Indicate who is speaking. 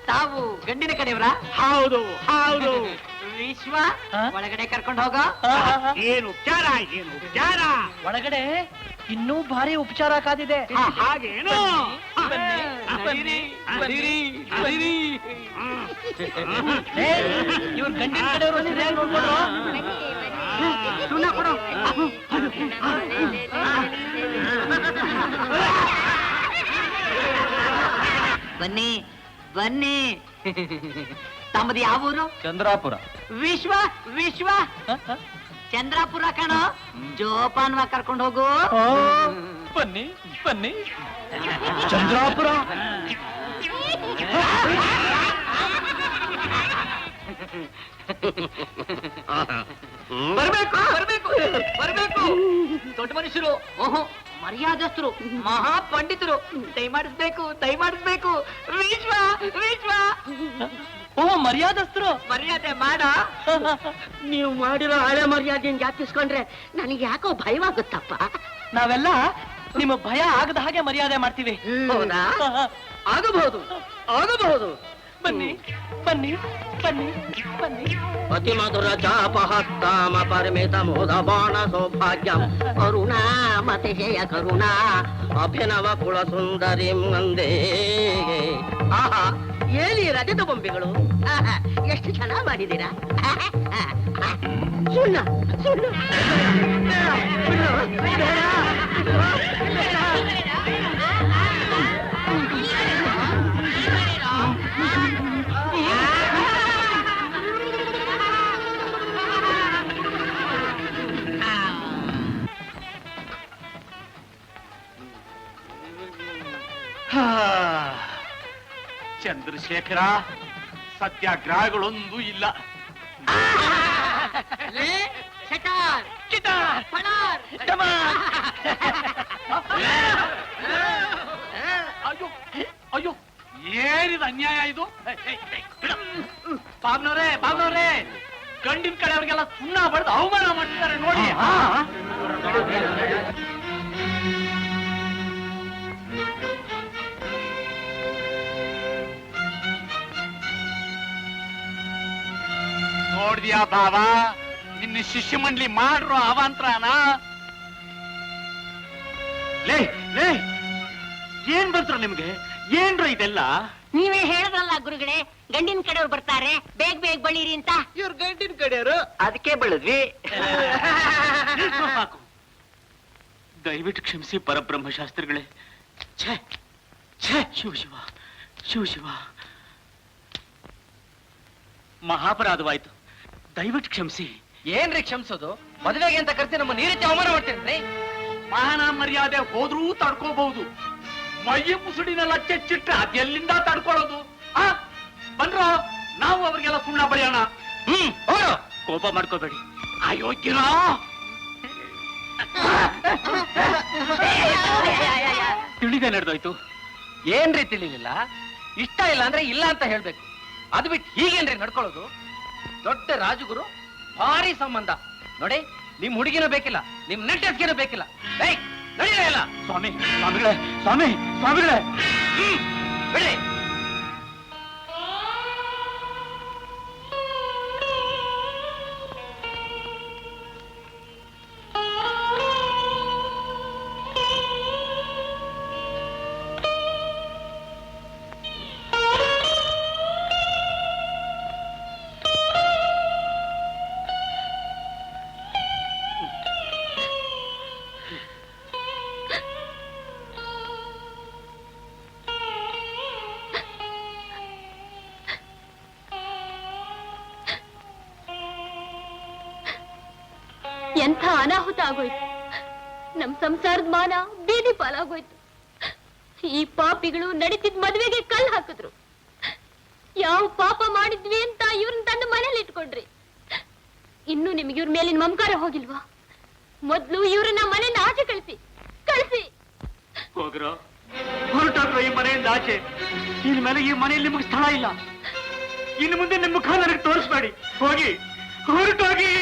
Speaker 1: ತಾವು ಗಂಡಿನ ಕಡೆಯವರಾ?
Speaker 2: ಹೌದು ಹೌದು.
Speaker 1: ವಿಶ್ವ ಒಳಗಡೆ ಕರ್ಕೊಂಡು ಹೋಗೋ.
Speaker 2: ಏನು ಉಪಚಾರ, ಏನು ಉಪಚಾರ?
Speaker 3: ಒಳಗಡೆ ಇನ್ನೂ ಭಾರಿ ಉಪಚಾರ ಕಾದಿದೆ.
Speaker 2: ಹಾಗೇನು?
Speaker 3: ಇವ್ರ ಗಂಡಿನ ಕಡೆಯವರು ಸರಿಯಾಗಿ ನೋಡ್ಕೊಂಡು
Speaker 1: ಕೊಡು. ಬನ್ನಿ ಬನ್ನಿ. ತಮ್ಮದು ಯಾವ ಊರು?
Speaker 3: ಚಂದ್ರಾಪುರ.
Speaker 1: ವಿಶ್ವ ವಿಶ್ವ ಚಂದ್ರಾಪುರ ಕಣೋ. ಜೋಪಾನ್ವ ಕರ್ಕೊಂಡು ಹೋಗು.
Speaker 3: ಬನ್ನಿ ಬನ್ನಿ. ಚಂದ್ರಾಪುರ.
Speaker 1: ಬರ್ಬೇಕು ಬರ್ಬೇಕು ಬರ್ಬೇಕು. ದೊಡ್ಡ ಮನುಷ್ಯರು, ಓಹೋ ಮರ್ಯಾದಸ್ಥರು, ಮಹಾ ಪಂಡಿತರು, ದಯಮಾಡಿಸ್ಬೇಕು ದಯಮಾಡಿಸ್ಬೇಕು. ವಿಶ್ವ ವಿಶ್ವ.
Speaker 3: ಓ ಮರ್ಯಾದಸ್ಥರು,
Speaker 1: ಮರ್ಯಾದೆ ಮಾಡ.
Speaker 4: ನೀವು ಮಾಡಿರೋ ಹಳೆ ಮರ್ಯಾದೆಯನ್ನು ಜಾಪಿಸ್ಕೊಂಡ್ರೆ ನನಗೆ ಯಾಕೋ ಭಯವಾಗುತ್ತಪ್ಪ.
Speaker 3: ನಾವೆಲ್ಲ ನಿಮ್ಮ ಭಯ ಆಗದ ಹಾಗೆ ಮರ್ಯಾದೆ ಮಾಡ್ತೀವಿ.
Speaker 4: ಹೌದಾ? ಆಗಬಹುದು ಆಗಬಹುದು.
Speaker 3: ಬನ್ನಿ ಬನ್ನಿ ಬನ್ನಿ ಬನ್ನಿ.
Speaker 4: ಅತಿ ಮಧುರ ಚಾಪಹಸ್ತಾಮ ಪರಿಮಿತ ಮೋದ ಬಾಣ ಸೌಭಾಗ್ಯಂ ಕರುಣಾಮತಿಶಯ ಕರುಣಾ ಅಭಿನವ ಕುಳ ಸುಂದರಿ ಮಂದೇ. ಆಹಾ, ಏಳಿ ರಜತ ಬೊಂಬೆಗಳು, ಎಷ್ಟು ಚೆನ್ನಾಗಿ ಮಾಡಿದ್ದೀರಾ. ಸುಳ್ಳ ಸುಳ್ಳು.
Speaker 2: ಚಂದ್ರಶೇಖರ, ಸತ್ಯಾಗ್ರಹಗಳೊಂದು ಇಲ್ಲ. ಅಯ್ಯೋ ಅಯ್ಯೋ, ಏನಿದು ಅನ್ಯಾಯ ಇದು? ಬಾಬ್ನವ್ರೆ ಬಾಬ್ನವ್ರೆ, ಗಂಡಿನ ಕಡೆಯವ್ರಿಗೆಲ್ಲ ಸುಣ್ಣ ಬಡ್ದು ಅವಮಾನ ಮಾಡ್ತಿದ್ದಾರೆ ನೋಡಿ. ನೋಡ್ದಿಯಾ ಬಾವ, ನಿನ್ನ ಶಿಷ್ಯ ಮಂಡಳಿ ಮಾಡ್ರು ಅವಾಂತರನ? ಲೇ ಲೇ, ಏನ್ ಬಂತ್ರ ನಿಮ್ಗೆ? ಏನ್ರ ಇದೆಲ್ಲ?
Speaker 4: ನೀವೇ ಹೇಳಿದ್ರಲ್ಲ ಗುರುಗಳೇ, ಗಂಡಿನ ಕಡೆಯವ್ರು ಬರ್ತಾರೆ, ಬೇಗ ಬೇಗ ಬಳ್ಳೀರಿ ಅಂತ.
Speaker 1: ಇವ್ರ ಗಂಡಿನ ಕಡೆಯವರು, ಅದಕ್ಕೆ ಬೆಳೆದ್ವಿ.
Speaker 2: ದಯವಿಟ್ಟು ಕ್ಷಮಿಸಿ ಪರಬ್ರಹ್ಮಶಾಸ್ತ್ರಿಗಳೇ. ಛೇ ಛೇ, ಶಿವ ಶಿವ ಶಿವ ಶಿವ, ಮಹಾಪರಾಧವಾಯ್ತು, ದಯವಿಟ್ಟು ಕ್ಷಮಿಸಿ.
Speaker 3: ಏನ್ರಿ ಕ್ಷಮಿಸೋದು? ಮದುವೆಗೆ ಅಂತ ಕರ್ತಿ ನಮ್ಮ ನೀರಿತಿ ಅವಮಾನ ಮಾಡ್ತೀರಿ.
Speaker 2: ಮಾನ ಮರ್ಯಾದೆ ಹೋದ್ರೂ ತಡ್ಕೋಬಹುದು, ಮೈಯ ಮುಸುಡಿನೆಲ್ಲ ಚೆಚ್ಚಿಟ್ರೆ ಅದೆಲ್ಲಿಂದ ತಡ್ಕೊಳ್ಳೋದು? ಬನ್ರೋ, ನಾವು ಅವ್ರಿಗೆಲ್ಲ ಸುಣ್ಣ ಬಳಿಯೋಣ. ಕೋಪ ಮಾಡ್ಕೋಬೇಡಿ ಅಯೋಗ್ಯನೋ. ತಿಳಿದೇ ನಡೆದೋಯ್ತು.
Speaker 3: ಏನ್ರಿ ತಿಳಿಲಿಲ್ಲ? ಇಷ್ಟ ಇಲ್ಲ ಅಂದ್ರೆ ಇಲ್ಲ ಅಂತ ಹೇಳ್ಬೇಕು. ಅದು ಬಿಟ್ಟು ಹೀಗೇನ್ರಿ ನಡ್ಕೊಳ್ಳೋದು? ದೊಡ್ಡ ರಾಜಗುರು, ಭಾರಿ ಸಂಬಂಧ ನೋಡಿ. ನಿಮ್ ಹುಡುಗಿನ ಬೇಕಿಲ್ಲ, ನಿಮ್ ನೆಟ್ಟಸ್ಗೆನೂ ಬೇಕಿಲ್ಲ. ನಡೀರೇ ಇಲ್ಲ.
Speaker 2: ಸ್ವಾಮಿ ಸ್ವಾಮಿಗಳೇ, ಸ್ವಾಮಿ ಸ್ವಾಮಿಗಳೇ,
Speaker 3: ಬಿಡಿ.
Speaker 5: ಎಂಥ ಅನಾಹುತ ಆಗೋಯ್ತು. ನಮ್ ಸಂಸಾರದ ಮಾನ ಬೀದಿ ಪಾಲಾಗೋಯ್ತು. ಈ ಪಾಪಿಗಳು ನಡೀತಿದ್ ಮದ್ವೆಗೆ ಕಲ್ಲು ಹಾಕಿದ್ರು. ಯಾವ ಪಾಪ ಮಾಡಿದ್ವಿ ಅಂತ ಇವ್ರನ್ನ ತಂದು ಮನೇಲಿ ಇಟ್ಕೊಂಡ್ರಿ. ಇನ್ನು ನಿಮ್ಗೆ ಇವ್ರ ಮೇಲಿನ ಮಮಕಾರ ಹೋಗಿಲ್ವಾ? ಮೊದ್ಲು ಇವ್ರನ್ನ ಮನೆಯಿಂದ ಆಚೆ ಕಳಿಸಿ ಕಳಿಸಿ.
Speaker 2: ಹೋಗ್ರೋ, ಹೊರಟೋಗ್ರು ಈ ಮನೆಯಿಂದ ಆಚೆ. ಇನ್ ಮೇಲೆ ಈ ಮನೆಯಲ್ಲಿ ನಿಮಗೆ ಸ್ಥಳ ಇಲ್ಲ. ಇನ್ನು ಮುಂದೆ ನಿಮ್ಮ ಮುಖ ನನಗೆ ತೋರಿಸ್ಬೇಡಿ. ಹೋಗಿ, ಹೊರಟೋಗಿ.